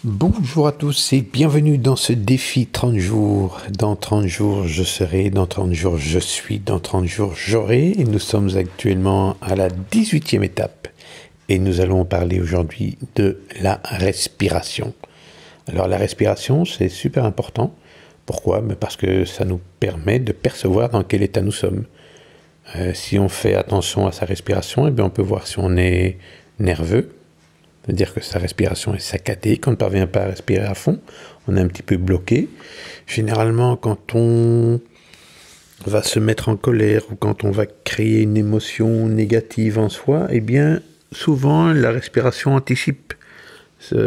Bonjour à tous et bienvenue dans ce défi 30 jours. Dans 30 jours, je serai, dans 30 jours, je suis, dans 30 jours, j'aurai. Et nous sommes actuellement à la 18e étape. Et nous allons parler aujourd'hui de la respiration. Alors la respiration, c'est super important. Pourquoi? Parce que ça nous permet de percevoir dans quel état nous sommes. Si on fait attention à sa respiration, eh bien on peut voir si on est nerveux. C'est-à-dire que sa respiration est saccadée, qu'on ne parvient pas à respirer à fond, on est un petit peu bloqué. Généralement, quand on va se mettre en colère ou quand on va créer une émotion négative en soi, eh bien, souvent, la respiration anticipe cet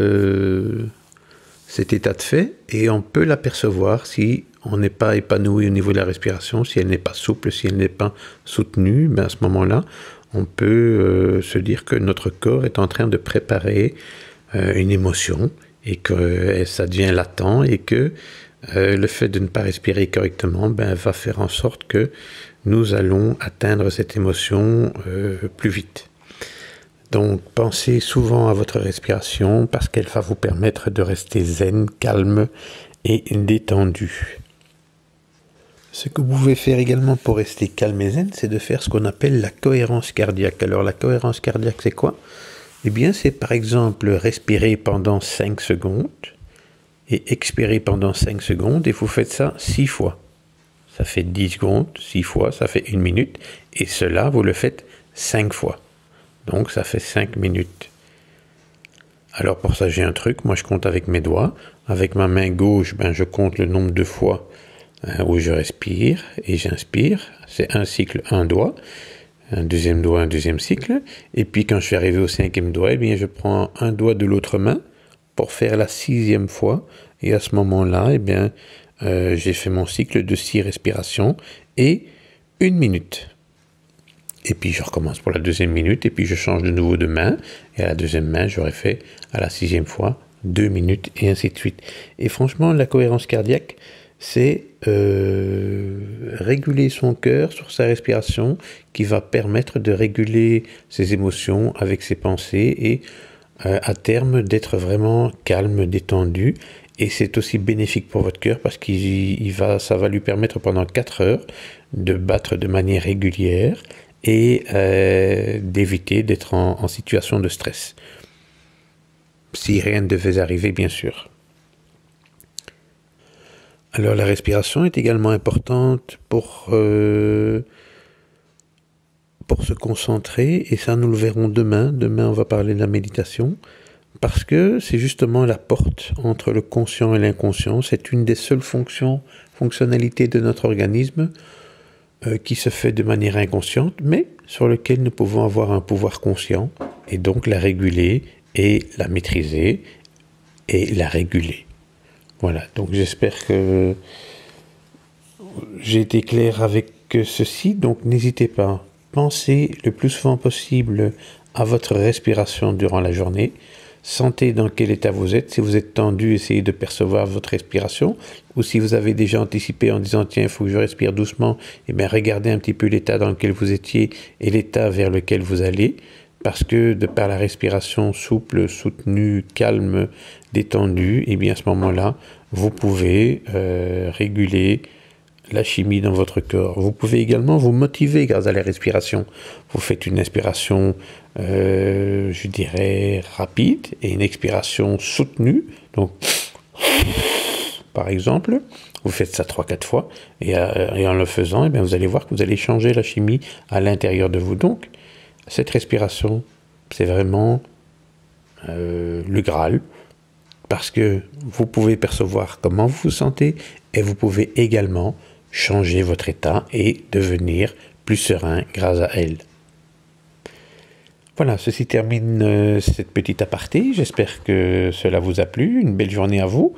état de fait et on peut l'apercevoir si on n'est pas épanoui au niveau de la respiration, si elle n'est pas souple, si elle n'est pas soutenue, ben à ce moment-là, on peut se dire que notre corps est en train de préparer une émotion et que ça devient latent et que le fait de ne pas respirer correctement va faire en sorte que nous allons atteindre cette émotion plus vite. Donc pensez souvent à votre respiration parce qu'elle va vous permettre de rester zen, calme et détendu. Ce que vous pouvez faire également pour rester calme et zen, c'est de faire ce qu'on appelle la cohérence cardiaque. Alors la cohérence cardiaque, c'est quoi? Eh bien, c'est par exemple respirer pendant 5 secondes et expirer pendant 5 secondes et vous faites ça 6 fois. Ça fait 10 secondes, 6 fois, ça fait 1 minute et cela, vous le faites 5 fois. Donc ça fait 5 minutes. Alors pour ça, j'ai un truc, moi je compte avec mes doigts. Avec ma main gauche, je compte le nombre de fois où je respire et j'inspire, c'est un cycle, un doigt, un deuxième cycle, et puis quand je suis arrivé au 5e doigt, eh bien je prends un doigt de l'autre main pour faire la 6e fois, et à ce moment-là, eh bien j'ai fait mon cycle de 6 respirations et 1 minute. Et puis je recommence pour la 2e minute, et puis je change de nouveau de main, et à la 2e main, j'aurais fait à la 6e fois 2 minutes, et ainsi de suite. Et franchement, la cohérence cardiaque, c'est réguler son cœur sur sa respiration qui va permettre de réguler ses émotions avec ses pensées et à terme d'être vraiment calme, détendu. Et c'est aussi bénéfique pour votre cœur parce ça va lui permettre pendant 4 heures de battre de manière régulière et d'éviter d'être en situation de stress. Si rien ne devait arriver, bien sûr. Alors la respiration est également importante pour se concentrer, et ça nous le verrons demain. Demain on va parler de la méditation, parce que c'est justement la porte entre le conscient et l'inconscient. C'est une des seules fonctionnalités de notre organisme qui se fait de manière inconsciente, mais sur lequel nous pouvons avoir un pouvoir conscient, et donc la réguler et la maîtriser et la réguler. Voilà, donc j'espère que j'ai été clair avec ceci, donc n'hésitez pas, pensez le plus souvent possible à votre respiration durant la journée, sentez dans quel état vous êtes, si vous êtes tendu, essayez de percevoir votre respiration, ou si vous avez déjà anticipé en disant tiens, il faut que je respire doucement, et bien regardez un petit peu l'état dans lequel vous étiez et l'état vers lequel vous allez, parce que de par la respiration souple, soutenue, calme, détendue, et bien à ce moment-là, vous pouvez réguler la chimie dans votre corps. Vous pouvez également vous motiver grâce à la respiration. Vous faites une inspiration, je dirais, rapide et une expiration soutenue. Donc, par exemple, vous faites ça 3-4 fois et en le faisant, eh bien, vous allez voir que vous allez changer la chimie à l'intérieur de vous. Donc, cette respiration, c'est vraiment le Graal, parce que vous pouvez percevoir comment vous vous sentez et vous pouvez également changer votre état et devenir plus serein grâce à elle. Voilà, ceci termine cette petite aparté. J'espère que cela vous a plu. Une belle journée à vous.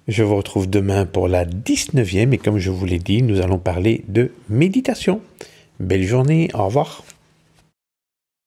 Je vous retrouve demain pour la 19e et comme je vous l'ai dit, nous allons parler de méditation. Belle journée, au revoir.